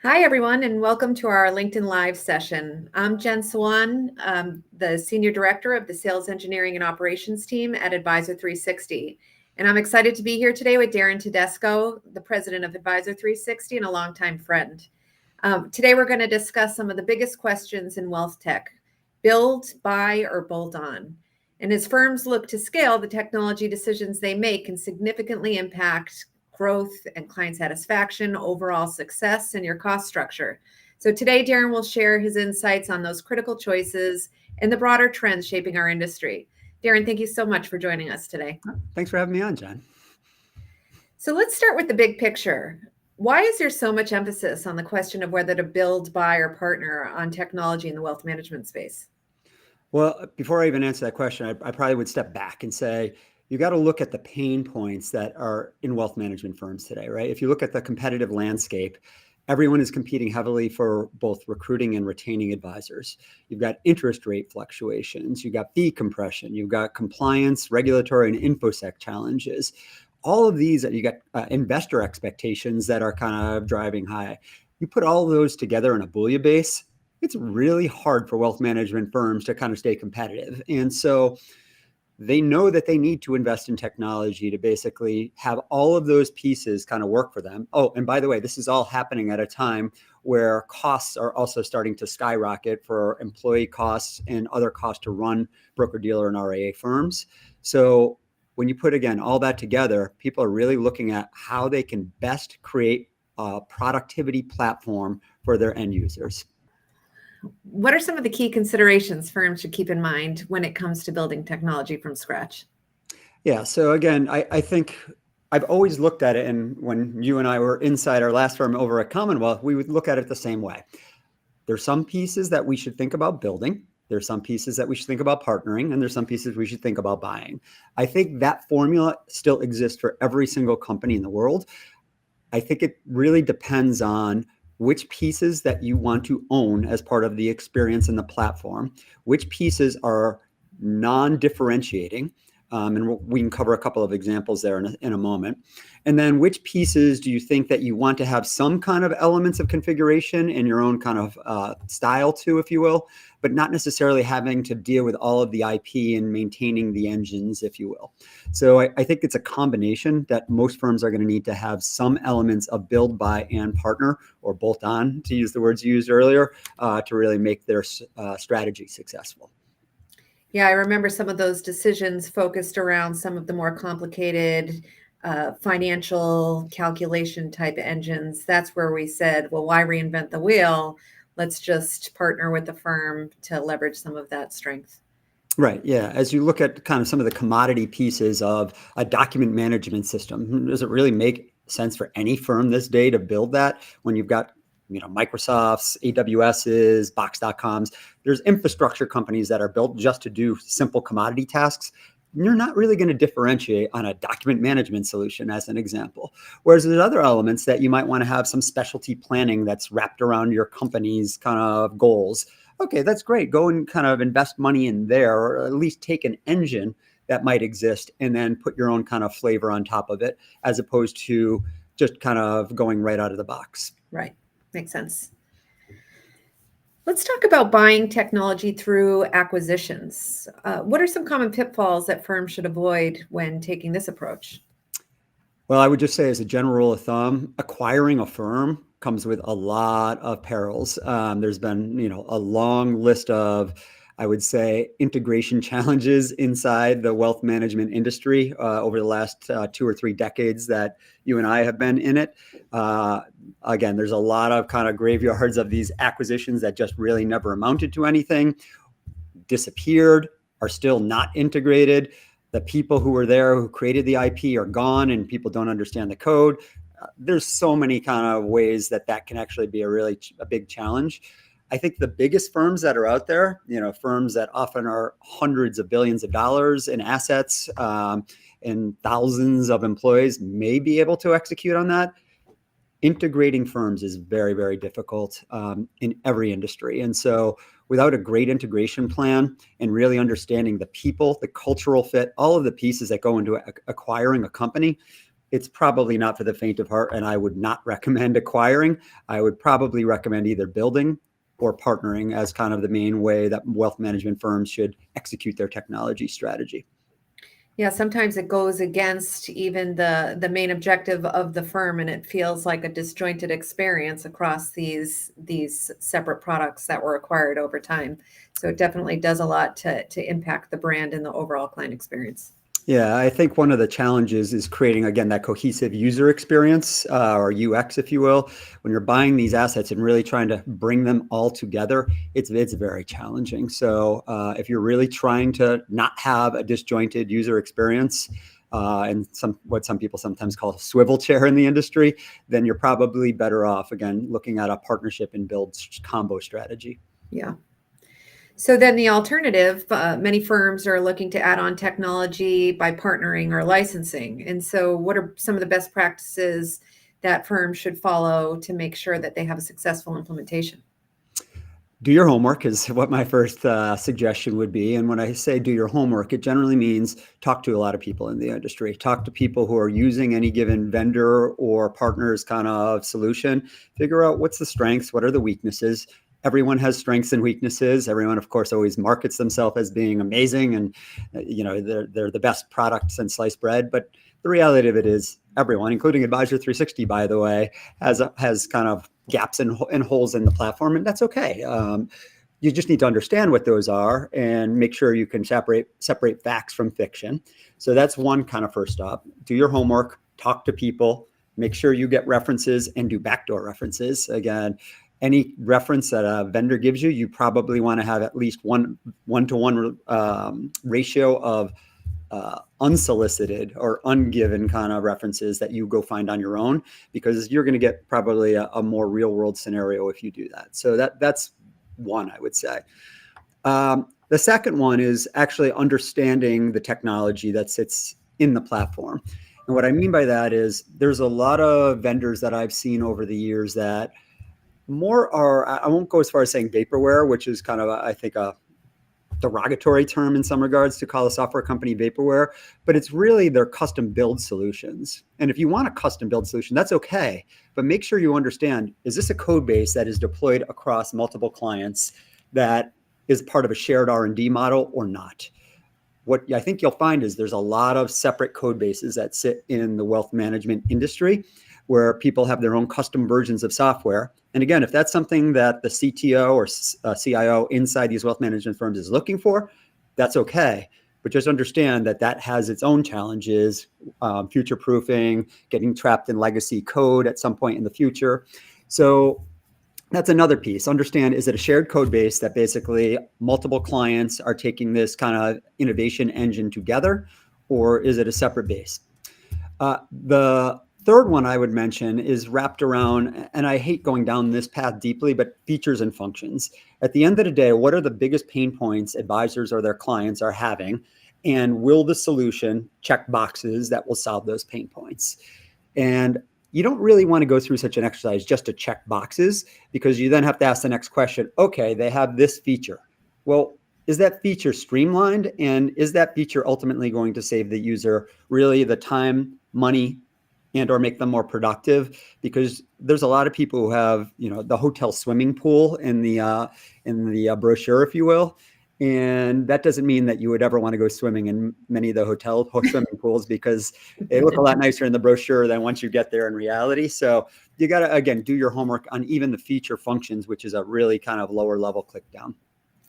Hi, everyone, and welcome to our LinkedIn Live session. I'm Jen Swan, the Senior Director of the Sales Engineering and Operations team at Advisor 360. And I'm excited to be here today with Darren Tedesco, the President of Advisor 360 and a longtime friend. Today, we're going to discuss some of the biggest questions in wealth tech: build, buy, or bolt on. And as firms look to scale, the technology decisions they make can significantly impact growth and client satisfaction, overall success, and your cost structure. So today, Darren will share his insights on those critical choices and the broader trends shaping our industry. Darren, thank you so much for joining us today. Thanks for having me on, Jen. So let's start with the big picture. Why is there so much emphasis on the question of whether to build, buy, or partner on technology in the wealth management space? Well, before I even answer that question, I probably would step back and say, you got to look at the pain points that are in wealth management firms today, right? If you look at the competitive landscape, everyone is competing heavily for both recruiting and retaining advisors. You've got interest rate fluctuations, you've got fee compression, you've got compliance, regulatory, and infosec challenges. All of these, you got investor expectations that are kind of driving high. You put all of those together in a bouillabaisse, it's really hard for wealth management firms to kind of stay competitive. And so they know that they need to invest in technology to basically have all of those pieces kind of work for them. Oh, and by the way, this is all happening at a time where costs are also starting to skyrocket for employee costs and other costs to run broker-dealer and RIA firms. So when you put, again, all that together, people are really looking at how they can best create a productivity platform for their end users. What are some of the key considerations firms should keep in mind when it comes to building technology from scratch? Yeah, so again, I think I've always looked at it, and when you and I were inside our last firm over at Commonwealth, we would look at it the same way. There's some pieces that we should think about building. There's some pieces that we should think about partnering, and there's some pieces we should think about buying. I think that formula still exists for every single company in the world. I think it really depends on which pieces that you want to own as part of the experience in the platform, which pieces are non-differentiating, and we can cover a couple of examples there in a moment. And then which pieces do you think that you want to have some kind of elements of configuration in your own kind of style to, if you will, but not necessarily having to deal with all of the IP and maintaining the engines, if you will. So I think it's a combination that most firms are going to need to have some elements of build, buy, and partner, or bolt on, to use the words you used earlier, to really make their strategy successful. Yeah, I remember some of those decisions focused around some of the more complicated financial calculation type engines. That's where we said, well, why reinvent the wheel? Let's just partner with the firm to leverage some of that strength. Right. Yeah. As you look at kind of some of the commodity pieces of a document management system, does it really make sense for any firm this day to build that when you've got Microsoft's, AWS's, Box.com's? There's infrastructure companies that are built just to do simple commodity tasks. You're not really going to differentiate on a document management solution, as an example. Whereas there's other elements that you might want to have some specialty planning that's wrapped around your company's kind of goals. Okay, that's great. Go and kind of invest money in there, or at least take an engine that might exist and then put your own kind of flavor on top of it, as opposed to just kind of going right out of the box. Right. Makes sense. Let's talk about buying technology through acquisitions. What are some common pitfalls that firms should avoid when taking this approach? Well, I would just say, as a general rule of thumb, acquiring a firm comes with a lot of perils. There's been, a long list of, I would say, integration challenges inside the wealth management industry over the last 2 or 3 decades that you and I have been in it. Again, there's a lot of kind of graveyards of these acquisitions that just really never amounted to anything, disappeared, are still not integrated. The people who were there who created the IP are gone, and people don't understand the code. There's so many kind of ways that can actually be a big challenge. I think the biggest firms that are out there, firms that often are hundreds of billions of dollars in assets and thousands of employees, may be able to execute on that. Integrating firms is very, very difficult in every industry. And so without a great integration plan and really understanding the people, the cultural fit, all of the pieces that go into acquiring a company, it's probably not for the faint of heart, and I would not recommend acquiring. I would probably recommend either building or partnering as kind of the main way that wealth management firms should execute their technology strategy. Yeah, sometimes it goes against even the main objective of the firm, and it feels like a disjointed experience across these separate products that were acquired over time. So it definitely does a lot to impact the brand and the overall client experience. Yeah, I think one of the challenges is creating, again, that cohesive user experience, or UX, if you will. When you're buying these assets and really trying to bring them all together, it's very challenging. So if you're really trying to not have a disjointed user experience, and what some people sometimes call a swivel chair in the industry, then you're probably better off, again, looking at a partnership and build combo strategy. Yeah. So then the alternative, many firms are looking to add on technology by partnering or licensing. And so what are some of the best practices that firms should follow to make sure that they have a successful implementation? Do your homework is what my first suggestion would be. And when I say do your homework, it generally means talk to a lot of people in the industry. Talk to people who are using any given vendor or partner's kind of solution. Figure out what's the strengths, what are the weaknesses. Everyone has strengths and weaknesses. Everyone, of course, always markets themselves as being amazing and they're the best product since sliced bread. But the reality of it is everyone, including Advisor 360, by the way, has kind of gaps and holes in the platform, and that's okay. You just need to understand what those are and make sure you can separate facts from fiction. So that's one kind of first step. Do your homework, talk to people, make sure you get references and do backdoor references. Again, any reference that a vendor gives you, you probably want to have at least one-to-one ratio of unsolicited or ungiven kind of references that you go find on your own, because you're going to get probably a more real world scenario if you do that. So that's one, I would say. The second one is actually understanding the technology that sits in the platform. And what I mean by that is there's a lot of vendors that I've seen over the years that more are, I won't go as far as saying vaporware, which is kind of, I think, a derogatory term in some regards to call a software company vaporware, but it's really their custom build solutions. And if you want a custom build solution, that's okay, but make sure you understand, is this a code base that is deployed across multiple clients that is part of a shared R&D model or not? What I think you'll find is there's a lot of separate code bases that sit in the wealth management industry where people have their own custom versions of software. And again, if that's something that the CTO or CIO inside these wealth management firms is looking for, that's okay. But just understand that that has its own challenges, future-proofing, getting trapped in legacy code at some point in the future. So that's another piece. Understand, is it a shared code base that basically multiple clients are taking this kind of innovation engine together, or is it a separate base? The third one I would mention is wrapped around, and I hate going down this path deeply, but features and functions. At the end of the day, what are the biggest pain points advisors or their clients are having? And will the solution check boxes that will solve those pain points? And you don't really want to go through such an exercise just to check boxes, because you then have to ask the next question. Okay, they have this feature. Well, is that feature streamlined? And is that feature ultimately going to save the user really the time, money, and or make them more productive? Because there's a lot of people who have, the hotel swimming pool in the brochure, if you will. And that doesn't mean that you would ever want to go swimming in many of the hotel swimming pools, because they look a lot nicer in the brochure than once you get there in reality. So you got to, again, do your homework on even the feature functions, which is a really kind of lower level click down.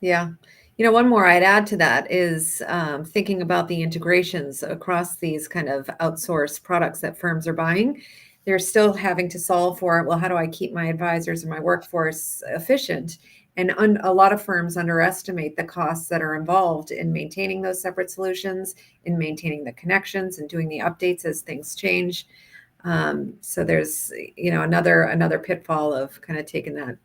Yeah. One more I'd add to that is thinking about the integrations across these kind of outsourced products that firms are buying. They're still having to solve for, well, how do I keep my advisors and my workforce efficient? And a lot of firms underestimate the costs that are involved in maintaining those separate solutions, in maintaining the connections and doing the updates as things change. So there's, another pitfall of kind of taking that.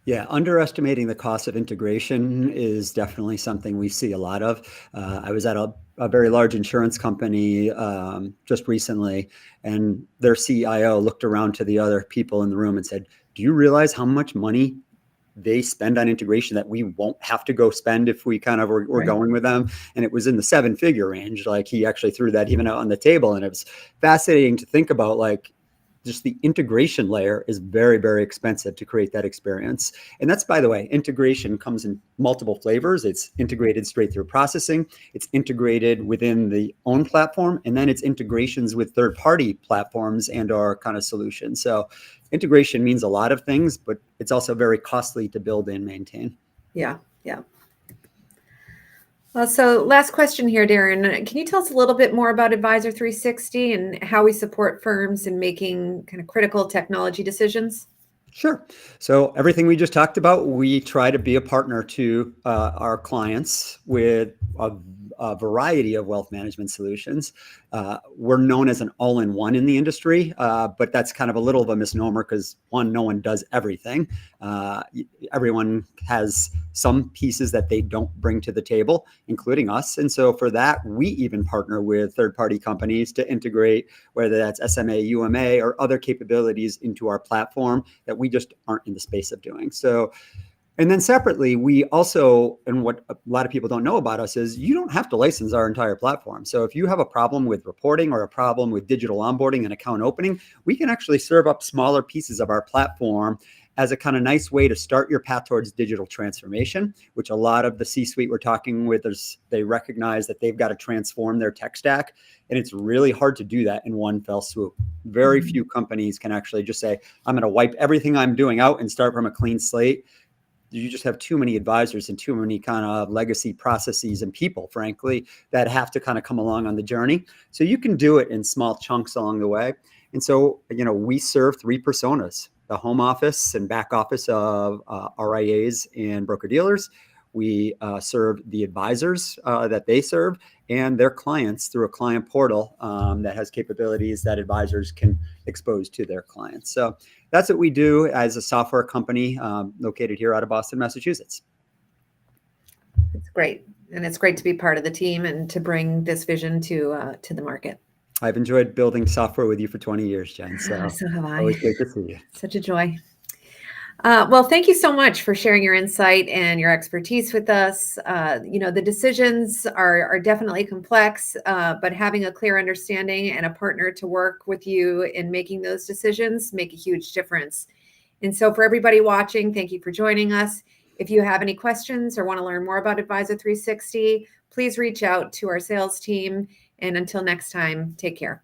Yeah, underestimating the cost of integration is definitely something we see a lot of. I was at a very large insurance company just recently, and their CIO looked around to the other people in the room and said, "Do you realize how much money they spend on integration that we won't have to go spend if we kind of were Right. going with them. And it was in the 7-figure range. Like he actually threw that even out on the table. And it was fascinating to think about, like, just the integration layer is very, very expensive to create that experience. And that's, by the way, integration comes in multiple flavors. It's integrated straight through processing. It's integrated within the own platform. And then it's integrations with third-party platforms and our kind of solutions. So integration means a lot of things, but it's also very costly to build and maintain. Yeah. Well, so last question here, Darren. Can you tell us a little bit more about Advisor 360 and how we support firms in making kind of critical technology decisions? Sure. So everything we just talked about, we try to be a partner to our clients with a variety of wealth management solutions. We're known as an all-in-one in the industry, but that's kind of a little of a misnomer because, one, no one does everything. Everyone has some pieces that they don't bring to the table, including us. And so for that, we even partner with third-party companies to integrate, whether that's SMA, UMA, or other capabilities into our platform that we just aren't in the space of doing. So, and then separately, we also, and what a lot of people don't know about us is you don't have to license our entire platform. So if you have a problem with reporting or a problem with digital onboarding and account opening, we can actually serve up smaller pieces of our platform as a kind of nice way to start your path towards digital transformation, which a lot of the C-suite we're talking with, they recognize that they've got to transform their tech stack. And it's really hard to do that in one fell swoop. Very few companies can actually just say, I'm going to wipe everything I'm doing out and start from a clean slate. You just have too many advisors and too many kind of legacy processes and people, frankly, that have to kind of come along on the journey. So you can do it in small chunks along the way. And so, we serve 3 personas: the home office and back office of RIAs and broker dealers. We serve the advisors that they serve and their clients through a client portal that has capabilities that advisors can expose to their clients. So that's what we do as a software company located here out of Boston, Massachusetts. It's great. And it's great to be part of the team and to bring this vision to the market. I've enjoyed building software with you for 20 years, Jen. So have I. Always great to see you. Such a joy. Well, thank you so much for sharing your insight and your expertise with us. The decisions are definitely complex, but having a clear understanding and a partner to work with you in making those decisions make a huge difference. And so for everybody watching, thank you for joining us. If you have any questions or want to learn more about Advisor 360, please reach out to our sales team. And until next time, take care.